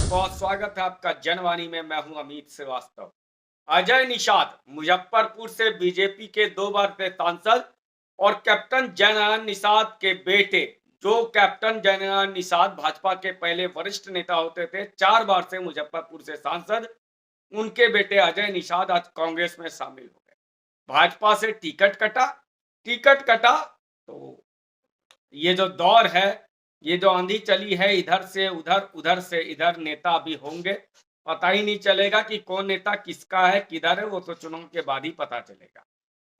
बहुत स्वागत है आपका जनवाणी में। मैं हूं अमित श्रीवास्तव। अजय निषाद मुजफ्फरपुर से बीजेपी के 2 बार के सांसद और कैप्टन जयनारायण निषाद के बेटे, जो कैप्टन जयनारायण निषाद भाजपा के पहले वरिष्ठ नेता होते थे, 4 बार से मुजफ्फरपुर से सांसद, उनके बेटे अजय निषाद आज कांग्रेस में शामिल हो गए। भाजपा से टिकट कटा तो ये जो दौर है, ये जो आंधी चली है, इधर से उधर, उधर से इधर नेता अभी होंगे। पता ही नहीं चलेगा कि कौन नेता किसका है, किधर है, वो तो चुनाव के बाद ही पता चलेगा।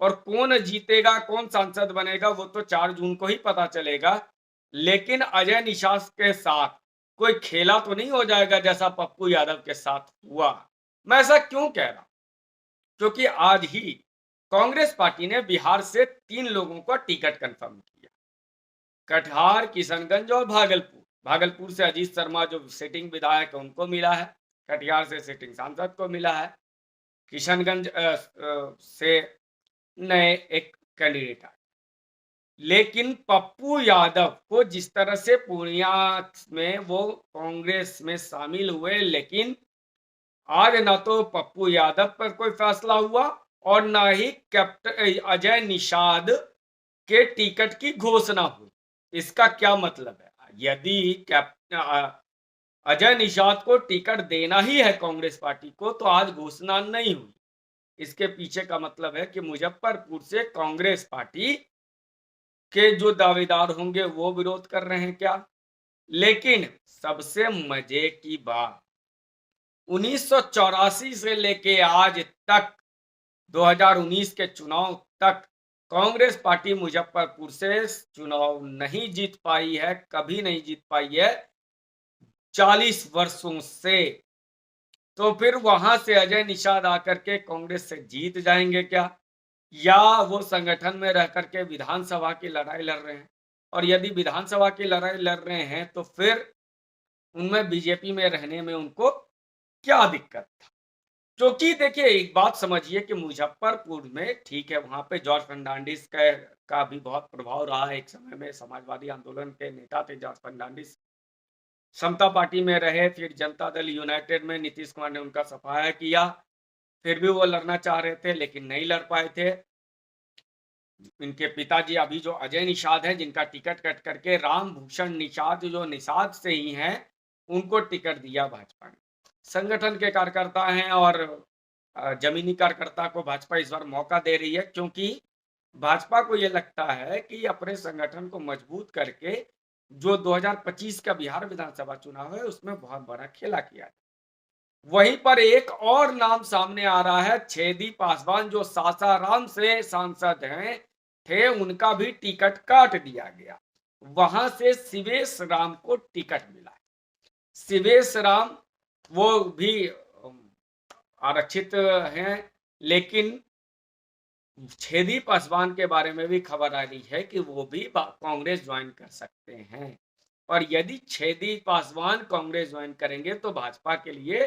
और कौन जीतेगा, कौन सांसद बनेगा, वो तो 4 जून को ही पता चलेगा। लेकिन अजय निषाद के साथ कोई खेला तो नहीं हो जाएगा जैसा पप्पू यादव के साथ हुआ। मैं ऐसा क्यों कह रहा हूं? क्योंकि आज ही कांग्रेस पार्टी ने बिहार से 3 लोगों को टिकट कंफर्म किया। कटिहार, किशनगंज और भागलपुर। भागलपुर से अजीत शर्मा जो सिटिंग विधायक है उनको मिला है, कटिहार से सिटिंग सांसद को मिला है, किशनगंज से नए एक कैंडिडेट आए। लेकिन पप्पू यादव को जिस तरह से पूर्णिया में वो कांग्रेस में शामिल हुए, लेकिन आज ना तो पप्पू यादव पर कोई फैसला हुआ और ना ही कैप्टन अजय निषाद के टिकट की घोषणा हुई। इसका क्या मतलब है? यदि अजय निषाद को टिकट देना ही है कांग्रेस पार्टी को, तो आज घोषणा नहीं हुई। इसके पीछे का मतलब है कि मुजफ्फरपुर से कांग्रेस पार्टी के जो दावेदार होंगे वो विरोध कर रहे हैं क्या? लेकिन सबसे मजे की बात, 1984 से लेके आज तक, 2019 के चुनाव तक कांग्रेस पार्टी मुजफ्फरपुर से चुनाव नहीं जीत पाई है, कभी नहीं जीत पाई है 40 वर्षों से। तो फिर वहां से अजय निषाद आकर के कांग्रेस से जीत जाएंगे क्या, या वो संगठन में रह करके विधानसभा की लड़ाई लड़ रहे हैं? और यदि विधानसभा की लड़ाई लड़ रहे हैं तो फिर उनमें बीजेपी में रहने में उनको क्या दिक्कत था? क्योंकि देखिए, एक बात समझिए कि मुजफ्फरपुर में ठीक है, वहां पे जॉर्ज फर्नांडिस का भी बहुत प्रभाव रहा है। एक समय में समाजवादी आंदोलन के नेता थे जॉर्ज फर्नांडिस, समता पार्टी में रहे, फिर जनता दल यूनाइटेड में नीतीश कुमार ने उनका सफाया किया, फिर भी वो लड़ना चाह रहे थे लेकिन नहीं लड़ पाए थे। इनके पिताजी अभी जो अजय निषाद है, जिनका टिकट कट करके राम भूषण निषाद जो निषाद से ही हैं, उनको टिकट दिया भाजपा ने। संगठन के कार्यकर्ता हैं और जमीनी कार्यकर्ता को भाजपा इस बार मौका दे रही है, क्योंकि भाजपा को ये लगता है कि अपने संगठन को मजबूत करके जो 2025 का बिहार विधानसभा चुनाव है उसमें बहुत बड़ा खेला किया है। वहीं पर एक और नाम सामने आ रहा है, छेदी पासवान जो सासाराम से सांसद हैं थे, उनका भी टिकट काट दिया गया। वहां से शिवेश राम को टिकट मिला है। शिवेश राम वो भी आरक्षित हैं, लेकिन छेदी पासवान के बारे में भी खबर आ रही है कि वो भी कांग्रेस ज्वाइन कर सकते हैं। और यदि छेदी पासवान कांग्रेस ज्वाइन करेंगे तो भाजपा के लिए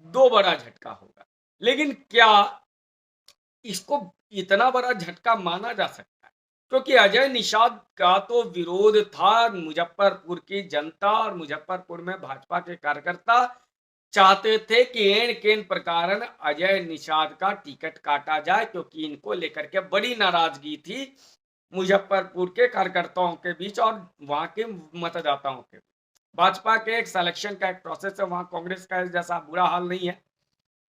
2 बड़ा झटका होगा। लेकिन क्या इसको इतना बड़ा झटका माना जा सकता है? क्योंकि अजय निषाद का तो विरोध था, मुजफ्फरपुर की जनता और मुजफ्फरपुर में भाजपा के कार्यकर्ता चाहते थे कि एन केन प्रकार अजय निषाद का टिकट काटा जाए, क्योंकि इनको लेकर के बड़ी नाराजगी थी मुजफ्फरपुर के कार्यकर्ताओं के बीच और वहां के मतदाताओं के। भाजपा के एक सिलेक्शन का एक प्रोसेस है, वहां कांग्रेस का जैसा बुरा हाल नहीं है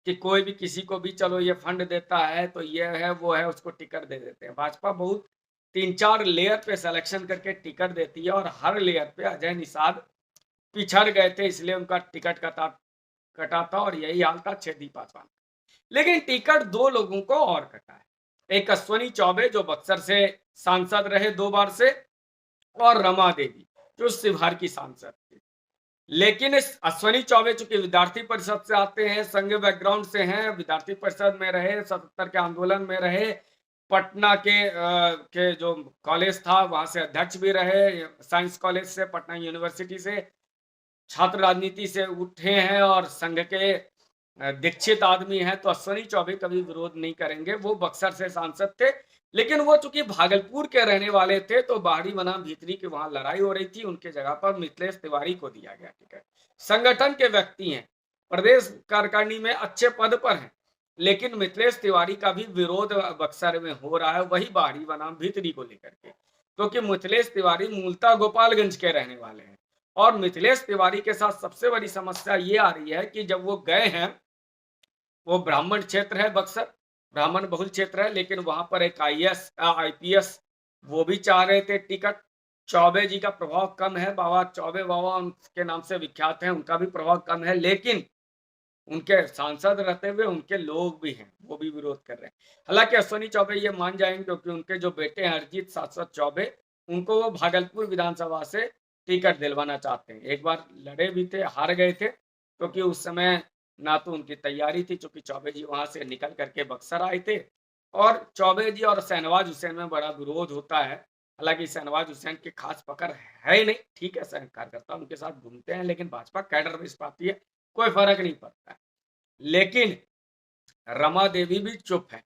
कि कोई भी किसी को भी चलो ये फंड देता है तो ये है वो है, उसको टिकट दे देते हैं। भाजपा बहुत 3-4 लेयर पे सिलेक्शन करके टिकट देती है और हर लेयर पे अजय निषाद पिछड़ गए थे, इसलिए उनका टिकट कटा था और यही हाल था छेदी पासवान। लेकिन टिकट 2 लोगों को और कटा है। एक अश्वनी चौबे जो बक्सर से सांसद रहे 2 बार से, और रमा देवी जो शिवहर की सांसद थी। लेकिन इस अश्वनी चौबे चूंकि विद्यार्थी परिषद से आते हैं, संघ बैकग्राउंड से हैं, विद्यार्थी परिषद में रहे, 77 के आंदोलन में रहे, पटना के जो कॉलेज था वहां से अध्यक्ष भी रहे, साइंस कॉलेज से, पटना यूनिवर्सिटी से छात्र राजनीति से उठे हैं और संघ के दीक्षित आदमी है, तो अश्विनी चौबे कभी विरोध नहीं करेंगे। वो बक्सर से सांसद थे, लेकिन वो चूंकि भागलपुर के रहने वाले थे, तो बाहरी बनाम भीतरी की वहां लड़ाई हो रही थी, उनके जगह पर मिथिलेश तिवारी को दिया गया टिकट। संगठन के व्यक्ति हैं, प्रदेश कार्यकारिणी में अच्छे पद पर हैं, लेकिन मिथिलेश तिवारी का भी विरोध बक्सर में हो रहा है, वही बाहरी बनाम भीतरी को लेकर के, क्योंकि मिथिलेश तिवारी मूलतः गोपालगंज के रहने वाले हैं। और मिथिलेश तिवारी के साथ सबसे बड़ी समस्या ये आ रही है कि जब वो गए हैं, वो ब्राह्मण क्षेत्र है बक्सर, ब्राह्मण बहुल क्षेत्र है, लेकिन वहां पर एक आईपीएस वो भी चाह रहे थे टिकट। चौबे जी का प्रभाव कम है, बाबा चौबे बाबा उनके नाम से विख्यात है, उनका भी प्रभाव कम है, लेकिन उनके सांसद रहते हुए उनके लोग भी हैं, वो भी विरोध कर रहे हैं। हालांकि अश्विनी चौबे ये मान जाएंगे, क्योंकि उनके जो बेटे हैं अरिजीत सांसद चौबे, उनको वो भागलपुर विधानसभा से टिकट दिलवाना चाहते हैं। एक बार लड़े भी थे, हार गए थे, क्योंकि उस समय ना तो उनकी तैयारी थी, क्योंकि चौबे जी वहां से निकल करके बक्सर आए थे, और चौबे जी और शहनवाज हुसैन में बड़ा विरोध होता है। हालांकि शहनवाज हुसैन की खास पकड़ है ही नहीं, ठीक है, कार्यकर्ता उनके साथ घूमते हैं, लेकिन भाजपा कैडर में इस पाती है, कोई फर्क नहीं पड़ता है। लेकिन रमा देवी भी चुप है,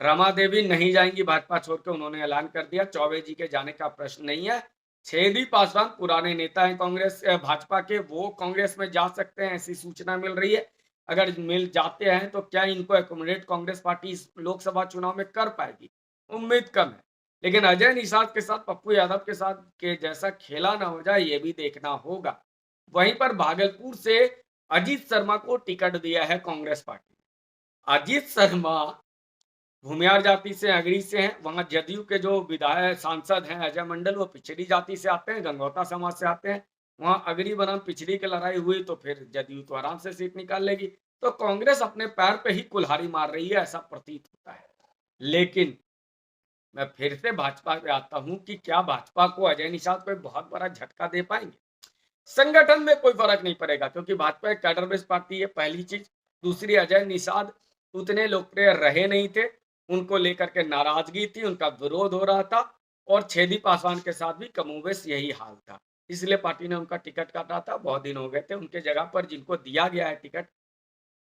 रमा देवी नहीं जाएंगी भाजपा छोड़ के, उन्होंने ऐलान कर दिया चौबे जी के जाने का प्रश्न नहीं है। छेदी पासवान पुराने नेता हैं कांग्रेस भाजपा के, वो कांग्रेस में जा सकते हैं, ऐसी सूचना मिल रही है। अगर मिल जाते हैं तो क्या इनको एकोमोडेट कांग्रेस पार्टी इस लोकसभा चुनाव में कर पाएगी? उम्मीद कम है। लेकिन अजय निषाद के साथ, पप्पू यादव के साथ के जैसा खेला ना हो जाए, ये भी देखना होगा। वहीं पर भागलपुर से अजीत शर्मा को टिकट दिया है कांग्रेस पार्टी। अजीत शर्मा भूमियार जाति से, अगरी से हैं। वहां जदयू के जो विधायक सांसद हैं अजय मंडल, वो पिछड़ी जाति से आते हैं, गंगौता समाज से आते हैं। वहां अगरी बनाम पिछड़ी की लड़ाई हुई तो फिर जदयू तो आराम से सीट निकाल लेगी। तो कांग्रेस अपने पैर पे ही कुल्हाड़ी मार रही है, ऐसा प्रतीत होता है। लेकिन मैं फिर से भाजपा पे आता हूं कि क्या भाजपा को अजय निषाद कोई बहुत बड़ा झटका दे पाएंगे? संगठन में कोई फर्क नहीं पड़ेगा, क्योंकि भाजपा एक कैडर बेस्ड पार्टी है, पहली चीज। दूसरी, अजय निषाद उतने लोकप्रिय रहे नहीं थे, उनको लेकर के नाराजगी थी, उनका विरोध हो रहा था, और छेदी पासवान के साथ भी कमोबेश यही हाल था, इसलिए पार्टी ने उनका टिकट काटा था। बहुत दिन हो गए थे, उनके जगह पर जिनको दिया गया है टिकट,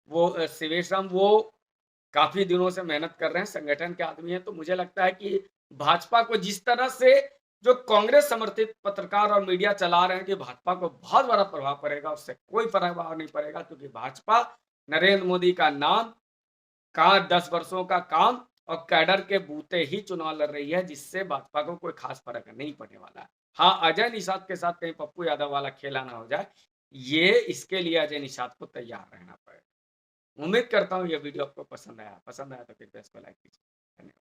वो शिवेश राम, वो काफी दिनों से मेहनत कर रहे हैं, संगठन के आदमी हैं। तो मुझे लगता है कि भाजपा को जिस तरह से जो कांग्रेस समर्थित पत्रकार और मीडिया चला रहे हैं कि भाजपा को बहुत बड़ा प्रभाव पड़ेगा, उससे कोई प्रभाव नहीं पड़ेगा, क्योंकि भाजपा नरेंद्र मोदी का नाम का 10 वर्षों का काम और कैडर के बूते ही चुनाव लड़ रही है, जिससे भाजपा को कोई खास फर्क नहीं पड़ने वाला है। हाँ, अजय निषाद के साथ कहीं पप्पू यादव वाला खेला ना हो जाए, ये इसके लिए अजय निषाद को तैयार रहना पड़ेगा। उम्मीद करता हूँ ये वीडियो आपको पसंद आया तो कृपया इसको लाइक कीजिए। धन्यवाद।